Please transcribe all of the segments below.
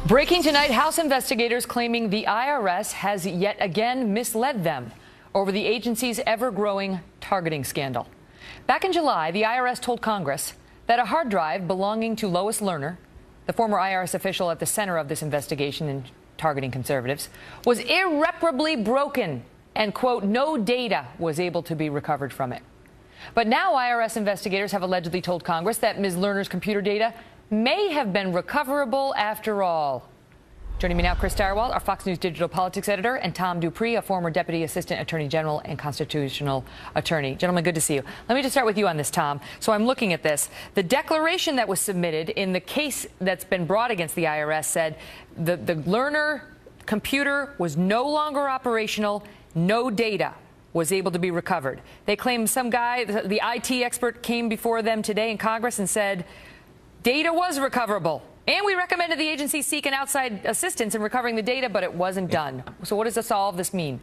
Breaking tonight, House investigators claiming the IRS has yet again misled them over the agency's ever-growing targeting scandal. Back in July, the IRS told Congress that a hard drive belonging to Lois Lerner, the former IRS official at the center of this investigation in targeting conservatives, was irreparably broken and, quote, no data was able to be recovered from it. But now IRS investigators have allegedly told Congress that Ms. Lerner's computer data may have been recoverable after all. Joining me now, Chris Starwalt, our Fox News digital politics editor, and Tom Dupree, a former Deputy Assistant Attorney General and Constitutional Attorney. Gentlemen, good to see you. Let me just start with you on this, Tom. So I'm looking at this. The declaration that was submitted in the case that's been brought against the IRS said the Lerner computer was no longer operational, no data was able to be recovered. They claim some guy, the IT expert, came before them today in Congress and said data was recoverable. And we recommended the agency seek an outside assistance in recovering the data, but it wasn't done. So what does all of this mean?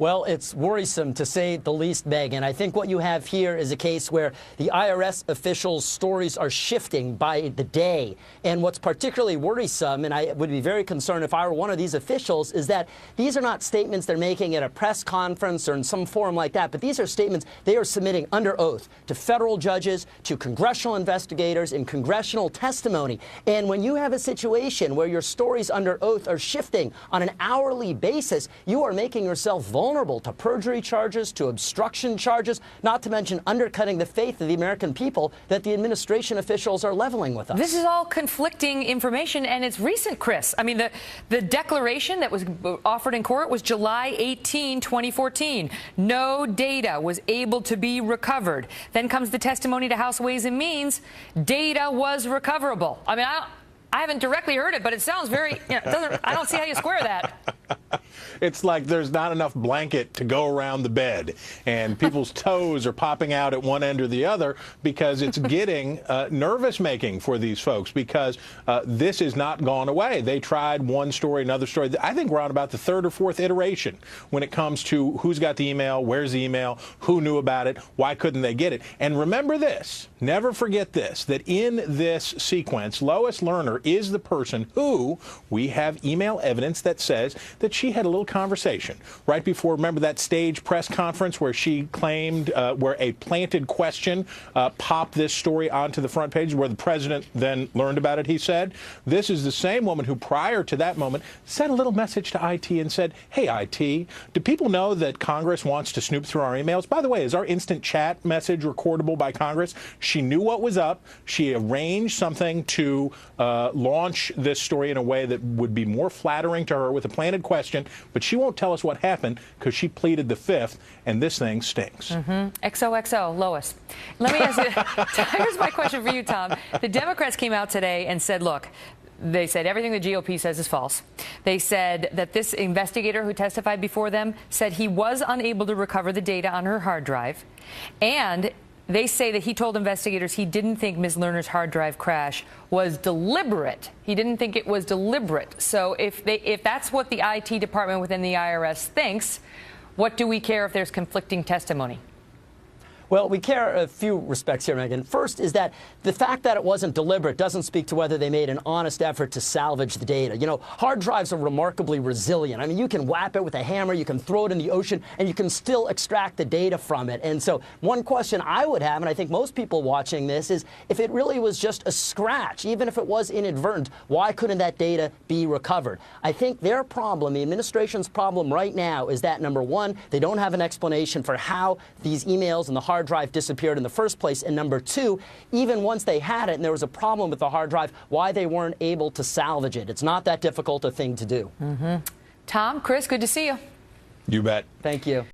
Well, it's worrisome, to say the least, Megan. I think what you have here is a case where the IRS officials' stories are shifting by the day. And what's particularly worrisome, and I would be very concerned if I were one of these officials, is that these are not statements they're making at a press conference or in some forum like that, but these are statements they are submitting under oath to federal judges, to congressional investigators, in congressional testimony. And when you have a situation where your stories under oath are shifting on an hourly basis, you are making yourself vulnerable to perjury charges, to obstruction charges, not to mention undercutting the faith of the American people that the administration officials are leveling with us. This is all conflicting information, and it's recent, Chris. I mean, the declaration that was offered in court was July 18, 2014. No data was able to be recovered. Then comes the testimony to House Ways and Means. Data was recoverable. I mean, I haven't directly heard it, but it sounds very, I don't see how you square that. It's like there's not enough blanket to go around the bed, and people's toes are popping out at one end or the other because it's getting nervous-making for these folks, because this has not gone away. They tried one story, another story. I think we're on about the third or fourth iteration when it comes to who's got the email, where's the email, who knew about it, why couldn't they get it. And remember this, never forget this, that in this sequence, Lois Lerner is the person who we have email evidence that says that she had a little conversation right before, remember that stage press conference where she claimed, where a planted question popped this story onto the front page, where the president then learned about it, he said. This is the same woman who prior to that moment sent a little message to IT and said, hey, IT, do people know that Congress wants to snoop through our emails? By the way, is our instant chat message recordable by Congress? She knew what was up. She arranged something to launch this story in a way that would be more flattering to her with a planted question, but she won't tell us what happened because she pleaded the fifth, and this thing stinks. XOXO, Lois. Let me ask you, here's my question for you, Tom. The Democrats came out today and said, look, they said everything the GOP says is false. They said that this investigator who testified before them said he was unable to recover the data on her hard drive, and they say that he told investigators he didn't think Ms. Lerner's hard drive crash was deliberate. He didn't think it was deliberate. So if that's what the IT department within the IRS thinks, what do we care if there's conflicting testimony? Well, we care a few respects here, Megan. First is that the fact that it wasn't deliberate doesn't speak to whether they made an honest effort to salvage the data. You know, hard drives are remarkably resilient. I mean, you can whap it with a hammer, you can throw it in the ocean, and you can still extract the data from it. And so one question I would have, and I think most people watching this, is if it really was just a scratch, even if it was inadvertent, why couldn't that data be recovered? I think their problem, the administration's problem right now, is that, number one, they don't have an explanation for how these emails and the hard drive disappeared in the first place, and number two, even once they had it and there was a problem with the hard drive, why they weren't able to salvage it. It's not that difficult a thing to do. Tom, Chris, good to see you. You bet. Thank you.